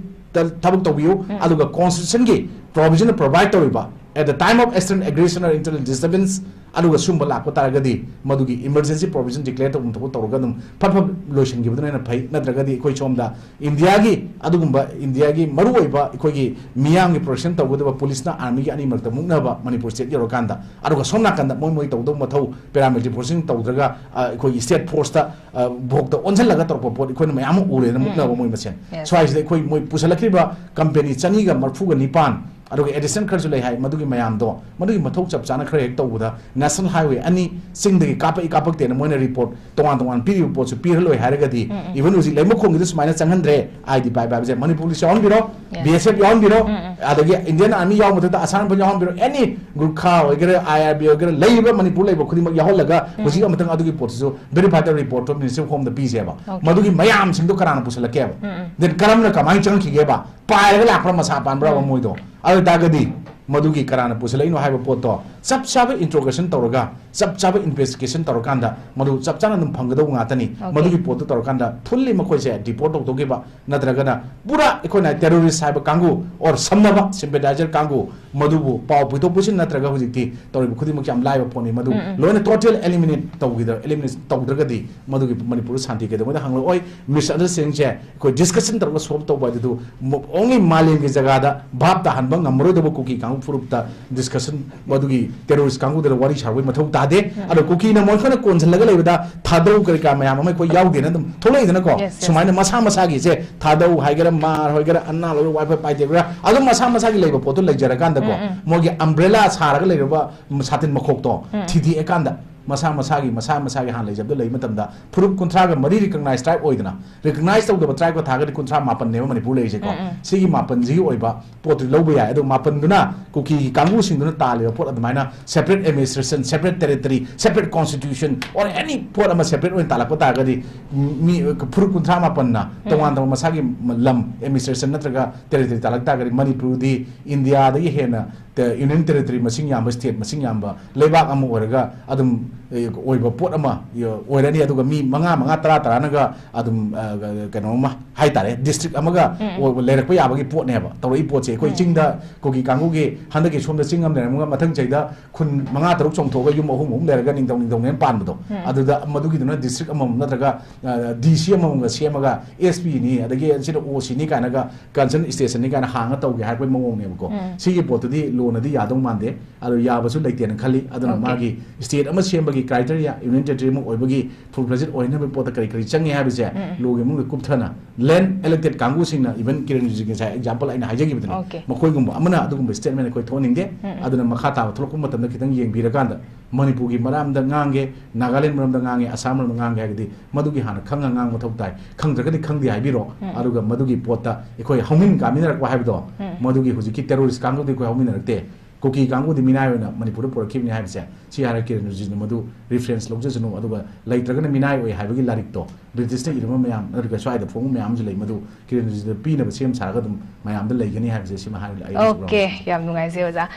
[SPEAKER 2] tabuk tabiyo aduga constitution ki provision provide tabiba at the time of external aggression or internal disturbance aduga sumba lakpa taragadi madugi emergency provision declare tabum tabu torogadum phap lotion gi budana phai nadragadi koi chomda India gi adugumba India gi maru oiba koi gi miyam gi protection tawgudaba police na army gi ani marta muknaba manipur state yorokanda aduga somna kanda moi tawdo mathau paramilitary forcing tawdraga koi state force ta bhokta onjal laga torpo pot koi mayam ure na muknaba moi masen so ai koi moi pusalakriba company chani ga marfu ga nipan ꯑꯗꯨꯒ Edison ꯈꯔꯁꯨ ꯂꯩ ꯍꯥꯏ ꯃꯗꯨꯒꯤ ꯃꯌꯥꯝꯗꯣ ꯃꯗꯨꯒꯤ ꯃꯊꯧ ꯆꯞ ꯆꯥꯅ ꯈꯔ ꯍꯦꯛ ꯇꯧꯕꯗ ꯅꯦꯁꯅꯦꯜ ꯍꯥꯏꯋꯦ ꯑꯅꯤ ꯆꯤꯡꯗꯒꯤ ꯀꯥꯞꯄꯛꯇꯦꯅ ꯃꯣꯏꯅ ꯔꯤꯄꯣꯔꯠ ꯇꯣꯉꯥꯟ ꯄꯤꯔꯤꯕ ꯄꯣꯠꯁꯨ ꯄꯤꯔꯂꯣꯏ ꯍꯥꯏꯔꯒꯗꯤ ꯏꯚꯟ ꯍꯧꯖꯤꯛ ꯂꯩꯃꯈꯣꯡꯒꯤꯗ ꯁꯨꯃꯥꯏꯅ ꯆꯪꯍꯟꯗ꯭ꯔꯦ ꯑꯥꯏꯗꯤ ꯄꯥꯏꯕ ꯍꯥꯏꯕꯁꯦ ꯃꯅꯤꯄꯨꯔꯗꯁꯨ ꯌꯥꯎꯍꯟꯕꯤꯔꯣ BSF ꯌꯥꯎꯍꯟꯕꯤꯔꯣ ꯑꯗꯒꯤ ꯏꯟꯗꯤꯌꯟ ꯑꯥꯔꯃꯤ ꯌꯥꯎꯕ ꯃꯊꯛꯇ ꯑꯁꯥꯝ ꯔꯥꯏꯐꯜ ꯌꯥꯎꯍꯟꯕꯤꯔꯣ ꯑꯦꯅꯤ ꯒꯨꯔꯈꯥ ꯑꯣꯏꯒꯦꯔꯥ IRB ꯑꯣꯏꯒꯦꯔꯥ ꯂꯩꯔꯤꯕ ꯃꯅꯤꯄꯨꯔ ꯂꯩꯕ ꯈꯨꯗꯤꯡꯃꯛ ꯌꯥꯎꯍꯜꯂꯒ ꯍꯧꯖꯤꯛ ꯑꯃꯇꯪ ꯑꯗꯨꯒꯤ ꯄꯣꯠꯇꯨꯁꯨ ꯚꯦꯔꯤꯐꯥꯏ ꯇꯧꯔ ꯔꯤꯄꯣꯔꯠꯇꯣ ꯃꯤꯅꯤꯁꯇ꯭ꯔꯤ ꯑꯣꯐ ꯍꯣꯝꯗ ꯄꯤꯁꯦꯕ ꯃꯗꯨꯒꯤ ꯃꯌꯥꯝꯁꯤꯡꯗꯣ ꯀꯅꯥꯅ ꯄꯨꯁꯜꯂꯛꯀꯦꯕ ꯗꯦꯟ ꯀꯔꯝꯅ ꯀꯃꯥꯏꯅ ꯆꯪꯈꯤꯒꯦꯕ ꯄꯥꯏꯔꯒ ꯂꯥꯛꯄ꯭ꯔꯥ ꯃꯁꯥ ꯄꯥꯟꯕ꯭ꯔꯥ ꯃꯣꯏꯗꯣ ꯑꯗꯨ ꯇꯥꯔꯒꯗꯤ ꯃꯗꯨꯒꯤ ꯀꯅꯥꯅ ꯄꯨꯁꯜꯂꯛꯏꯅꯣ ꯍꯥꯏꯕ ꯄꯣꯠꯇꯣ ꯆꯞ ꯆꯥꯕ ꯏꯟꯇ꯭ꯔꯣꯒꯦꯁꯟ ꯇꯧꯔꯒ ꯆꯞ ꯆꯥꯕ ꯏꯟꯚꯦꯁꯇꯤꯒꯦꯁꯟ ꯇꯧꯔꯀꯥꯟꯗ ꯃꯗꯨ ꯆꯞ ꯆꯥꯅ ꯑꯗꯨꯝ ꯐꯪꯒꯗꯧꯕ ꯉꯥꯛꯇꯅꯤ ꯃꯗꯨꯒꯤ ꯄꯣꯠꯇꯣ ꯇꯧꯔꯀꯥꯟꯗ ꯐꯨꯜꯂꯤ ꯃꯈꯣꯏꯁꯦ ꯗꯤꯄꯣꯔꯠ ꯇꯧꯊꯣꯛꯈꯤꯕ ꯅꯠꯇ꯭ꯔꯒꯅ ꯄꯨꯔꯥ ꯑꯩꯈꯣꯏꯅ ꯇꯦꯔꯣꯔꯤꯁ ꯍꯥꯏꯕ ꯀꯥꯡꯕꯨ ꯑꯣꯔ ꯁꯝꯅꯕ ꯁꯤꯝꯄꯦꯊꯥꯏꯖꯔ ꯀꯥꯡꯕꯨ ꯃꯗꯨꯕꯨ ꯄꯥꯎ ꯄꯤꯊꯣꯛ ꯄꯤꯁꯤꯟ ꯅꯠꯇ꯭ꯔꯒ ꯍꯧꯖꯤꯛꯇꯤ ꯇꯧꯔꯤꯕ ꯈꯨꯗꯤꯡꯃꯛ ꯌꯥꯝ ꯂꯥꯏꯕ ꯄꯣꯠꯅꯤ ꯃꯗꯨ ꯂꯣꯏꯅ ꯇꯣꯇꯦꯜ ꯑꯦꯂꯤꯃꯤꯅꯦꯠ ꯇꯧꯗ꯭ꯔꯒꯗꯤ ꯃꯗꯨꯒꯤ ꯃꯅꯤꯄꯨꯔ ꯁꯥꯟꯇꯤ ꯀꯩꯗꯧꯉꯩꯗ ꯍꯪꯂꯛꯑꯣꯏ ꯃꯤꯁꯑꯟꯗꯔꯁꯇꯦꯟꯗꯤꯡꯁꯦ ꯑꯩꯈꯣꯏ ꯗꯤꯁꯀꯁꯟ ꯇꯧꯔꯒ ꯁꯣꯜꯕ ꯇꯧꯕ ꯑꯗꯨ ꯑꯣꯡꯂꯤ ꯃꯥꯂꯦꯝꯒꯤ ꯖꯒꯥꯗ ꯚꯥꯞ ꯇꯥꯍꯟꯕ ꯉꯝꯃꯔꯣꯏꯗꯕ ꯀꯨꯀꯤ ꯀꯥꯡꯕꯨ ꯐꯨꯔꯨꯞꯇ ꯗꯤꯁꯀꯁꯟ ꯃꯗꯨꯒꯤ ꯇꯦꯔꯣꯔꯤꯁ ꯀꯥꯡꯕꯨꯗ ꯋꯥꯔꯤ ꯁꯥꯕꯒꯤ ꯃꯊꯧ ꯇꯥꯗꯦ ꯑꯗꯣ ꯀꯨꯀꯤꯅ ꯃꯣꯏꯈꯣꯏꯅ ꯀꯣꯟꯁꯤꯜꯂꯒ ꯂꯩꯕꯗ ꯊꯥꯗꯧ ꯀꯔꯤ ꯀꯥ ꯃꯌꯥꯝ ꯑꯃ ꯑꯩꯈꯣꯏ ꯌꯥꯎꯗꯦꯅ ꯑꯗꯨꯝ ꯊꯣꯛꯂꯛꯏꯗꯅꯀꯣ ꯁꯨꯃꯥꯏꯅ ꯃꯁꯥ ꯃꯁꯥꯒꯤꯁꯦ ꯊꯥꯗꯧ ꯍꯥꯏꯒꯦꯔꯥ ꯃꯥꯔ ꯍꯥꯏꯒꯦꯔꯥ ꯑꯟꯅꯥ ꯂꯣꯏꯔ ꯋꯥꯏꯐꯥꯏ ꯄꯥꯏꯗꯦꯒꯦꯔꯥ ꯑꯗꯨꯝ ꯃꯁꯥ ꯃꯁꯥꯒꯤ ꯂꯩꯕ ꯄꯣꯠꯇꯣ ꯂꯩꯖꯔꯀꯥꯟꯗꯀꯣ ꯃꯣꯏꯒꯤ ꯑꯝꯕ꯭ꯔꯦꯂꯥ ꯁꯥꯔꯒ ꯂꯩꯔꯕ ꯁꯥꯇꯤꯟ ꯃꯈꯣꯛꯇꯣ ꯊꯤꯗꯦꯛꯑꯀꯥꯟꯗ ꯃꯁꯥ ꯃꯁꯥꯒꯤ ꯍꯥꯟꯅ ꯂꯩꯖꯕꯗ ꯂꯩ ꯃꯇꯝꯗ ꯐꯨꯔꯨꯞ 30 ꯔꯤꯀꯒꯅꯥꯏꯖ ꯇ꯭ꯔꯥꯏꯕ ꯑꯣꯏꯗꯅ ꯔꯤꯀꯒꯅꯥꯏꯖ ꯇꯧꯗꯕ ꯇ꯭ꯔꯥꯏꯕꯀ ꯊꯥꯔꯒꯗꯤ 34ꯅꯦꯕ ꯃꯅꯤꯄꯨꯔ ꯂꯩꯔꯤꯁꯦꯀꯣ ꯁꯤꯒꯤ 4ꯁꯤꯒꯤ ꯑꯣꯏꯕ ꯄꯣꯠꯇꯨ ꯂꯧꯕ ꯌꯥꯏ ꯑꯗꯣ 4ꯗꯨꯅ ꯀꯨꯀꯤꯒꯤ ꯀꯥꯡꯕꯨꯁꯤꯡꯗꯨꯅ ꯇꯥꯜꯂꯤꯕ ꯄꯣꯠ ꯑꯗꯨꯃꯥꯏꯅ separate administration separate territory separate constitution or any ꯄꯣꯠ ꯑꯃ ꯁꯦꯄꯔꯦꯠ ꯑꯣꯏꯅ ꯇꯥꯜꯂꯛꯄ ꯇꯥꯔꯒꯗꯤ ꯃꯤ ꯐꯨꯔꯨꯞ 38ꯅ ꯇꯣꯉꯥꯟ ꯃꯁꯥꯒꯤ ꯂꯝ ꯑꯦꯗꯃꯤꯅꯤꯁꯇ꯭ꯔꯦꯁꯟ ꯅꯠꯇ꯭ꯔꯒ ꯇꯦꯔꯤꯇꯔꯤ ꯇꯥꯜꯂꯛ ꯇꯥꯔꯒꯗꯤ ꯃꯅꯤꯄꯨꯔꯗꯤ ꯏꯟꯗꯤꯌꯥꯗꯒꯤ ꯍꯦꯟꯅ ꯌꯨꯅꯤꯌꯟ ꯇꯦꯔꯤꯇꯔꯤ ꯃꯁꯤꯡ ꯌꯥꯝꯕ ꯁ꯭ꯇꯦꯠ ꯃꯁꯤꯡ ꯌꯥꯝꯕ ꯂꯩꯕꯥꯛ ꯑꯃ ꯑꯣꯏꯔꯒ ꯑꯗꯨꯝ ꯑꯣꯏꯕ ꯄꯣꯠ ꯑꯃ ꯑꯣꯏꯔꯅꯤ ꯑꯗꯨꯒ ꯃꯤ 5-10-10ꯅꯒ ꯑꯗꯨꯝ ꯀꯩꯅꯣꯝꯃ ꯍꯥꯏꯇꯥꯔꯦ ꯗꯤꯁꯇ꯭ꯔꯤꯛ ꯑꯃꯒ ꯂꯩꯔꯛꯄ ꯌꯥꯕꯒꯤ ꯄꯣꯠꯅꯦꯕ ꯇꯧꯔꯛꯏ ꯄꯣꯠꯁꯦ ꯑꯩꯈꯣꯏ ꯆꯤꯡꯗ ꯀꯨꯀꯤ ꯀꯥꯡꯕꯨꯒꯤ ꯍꯟꯗꯛꯀꯤ ꯁꯣꯝꯗ ꯆꯤꯡ ꯑꯃ ꯂꯩꯔꯝꯃꯒ ꯃꯊꯪ ꯆꯍꯤꯗ ꯈꯨꯟ 5-6 ꯆꯣꯡꯊꯣꯛꯑꯒ ꯌꯨꯝ 3 ꯂꯩꯔꯒ ꯅꯤꯡꯊꯧꯅꯦꯅ ꯄꯥꯟꯕꯗꯣ ꯑꯗꯨꯗ ꯃꯗꯨꯒꯤꯗꯨꯅ ꯗꯤꯁꯇ꯭ꯔꯤꯛ ꯑꯃꯃꯝ ꯅꯠꯇ꯭ꯔꯒ DC ꯑꯃꯃꯝꯒ ꯁꯦꯝꯃꯒ SPꯅꯤ ꯑꯗꯒꯤ ꯁꯤꯗ OCꯅꯤ ꯀꯥꯏꯅꯒ ꯀꯟꯁꯔꯟ ꯁ꯭ꯇꯦꯁꯟꯅꯤ ꯀꯥꯏꯅ ꯍꯥꯡꯉ ꯇꯧꯒꯦ ꯍꯥꯏꯕꯒꯤ ꯃꯑꯣꯡꯅꯦꯕꯀꯣ ꯁꯤꯒꯤ ꯄꯣꯠꯇꯨꯗꯤ ꯂꯣꯅꯗꯤ ꯌꯥꯗꯧ ꯃꯥꯟꯗꯦ ꯑꯗꯣ ꯌꯥꯕꯁꯨ ꯂꯩꯇꯦꯅ ꯈꯜꯂꯤ ꯑꯗꯨꯅ ꯃꯥꯒꯤ ꯁ꯭ꯇꯦꯠ ꯑꯃ ꯁꯦꯝꯕꯒꯤ ꯀ꯭ꯔꯥꯏꯇꯦꯔꯤꯌꯥ ꯌꯨꯅꯤꯌꯟ ꯇꯦꯔꯤꯇꯔꯤ ꯑꯃ ꯑꯣꯏꯕꯒꯤ ꯐꯨꯜ ꯐ꯭ꯂꯦꯖꯦꯗ ꯑꯣꯏꯅꯕ ꯄꯣꯠꯇ ꯀꯔꯤ ꯆꯪꯉꯦ ꯍꯥꯏꯕꯁꯦ ꯂꯣꯒꯤ ꯃꯅꯨꯡꯗ ꯀꯨꯞꯊꯅ ꯂꯦꯟ ꯑꯦꯂꯦꯛꯇꯦꯗ ꯀꯥꯡꯕꯨꯁꯤꯡꯅ ꯏꯚꯟ ꯀꯤꯔꯟ ꯔꯤꯖꯤꯒꯤ ꯉꯁꯥꯏ ꯑꯦꯛꯖꯥꯝꯄꯜ ꯑꯩꯅ ꯍꯥꯏꯖꯈꯤꯕꯗꯨꯅꯤ ꯃꯈꯣꯏꯒꯨꯝꯕ ꯑꯃꯅ ꯑꯗꯨꯒꯨꯝꯕ ꯁ꯭ꯇꯦꯠꯃꯦꯟ ꯑꯩꯈꯣꯏ ꯊꯣꯛꯍꯟꯅꯤꯡꯗꯦ ꯑꯗꯨꯅ ꯃꯈꯥ ꯇꯥꯕ ꯊꯣꯛꯂꯛꯄ ꯃꯇꯝꯗ ꯈꯤꯇꯪ ꯌꯦꯡꯕꯤꯔꯀꯥꯟꯗ ꯃꯅꯤꯄꯨꯔꯒꯤ ꯃꯔꯝꯗ ꯉꯥꯡꯒꯦ ꯅꯥꯒꯥꯂꯦꯟ ꯃꯔꯝꯗ ꯉꯥꯡꯒꯦ ꯑꯁꯥꯝ ꯃꯔꯝꯗ ꯉꯥꯡꯒꯦ ꯍꯥꯏꯔꯒꯗꯤ ꯃꯗꯨꯒꯤ ꯍꯥꯟꯅ ꯈꯪꯉ ꯉꯥꯡꯕ ꯃꯊꯧ ꯇꯥꯏ ꯈꯪꯗ꯭ꯔꯒꯗꯤ ꯈꯪꯗꯦ ꯍꯥꯏꯕꯤꯔꯣ ꯑꯗꯨꯒ ꯃꯗꯨꯒꯤ ꯄꯣꯠꯇ ꯑꯩꯈꯣꯏ ꯍꯧꯃꯤꯟ ꯀꯥꯃꯤꯟꯅꯔꯛꯄ ꯍꯥꯏꯕꯗꯣ ꯃꯗꯨꯒꯤ ꯍꯧꯖꯤꯛꯀꯤ ꯇꯦꯔꯣꯔꯤꯁ ꯀꯥꯡꯕꯨꯗꯤ ꯑꯩꯈꯣꯏ ꯍꯧꯃꯤꯟꯅꯔꯛꯇꯦ ꯀꯨꯀꯤ ꯀꯥꯡꯕꯨꯗꯤ ꯃꯤꯅꯥꯏ ꯑꯣꯏꯅ ꯃꯅꯤꯄꯨꯔꯗ ꯄꯨꯔꯛꯈꯤꯕꯅꯤ ꯍꯥꯏꯕꯁꯦ ꯁꯤ ꯍꯥꯏꯔ ꯀꯤꯔꯟ ꯔꯤꯖꯤꯖꯨꯅ ꯃꯗꯨ ꯔꯤꯐꯔꯦꯟꯁ ꯂꯧꯖꯁꯅꯨ ꯑꯗꯨꯒ ꯂꯩꯇ꯭ꯔꯒꯅ ꯃꯤꯅꯥꯏ ꯑꯣꯏ ꯍꯥꯏꯕꯒꯤ ꯂꯥꯏꯔꯤꯛꯇꯣ ꯕ꯭ꯔꯤꯇꯤꯁꯅ ꯏꯔꯝꯕ ꯃꯌꯥꯝ ꯅꯠꯇ꯭ꯔꯒ ꯁ꯭ꯋꯥꯏꯗ ꯐꯣꯡꯕ ꯃꯌꯥꯝꯁꯨ ꯂꯩ ꯃꯗꯨ ꯀꯤꯔꯟ ꯔꯤꯖꯤꯖꯨꯅ ꯄꯤꯅꯕ ꯁꯦꯝ ꯁꯥꯔꯒ ꯑꯗꯨꯝ ꯃꯌꯥꯝꯗ ꯂꯩꯒꯅꯤ ꯍꯥꯏꯕꯁꯦ ꯁꯤꯃ ꯍꯥꯏꯔ
[SPEAKER 3] ꯑꯣꯀꯦ ꯌꯥꯝ ꯅꯨꯡꯉꯥꯏꯖꯩ ꯑꯣꯖꯥ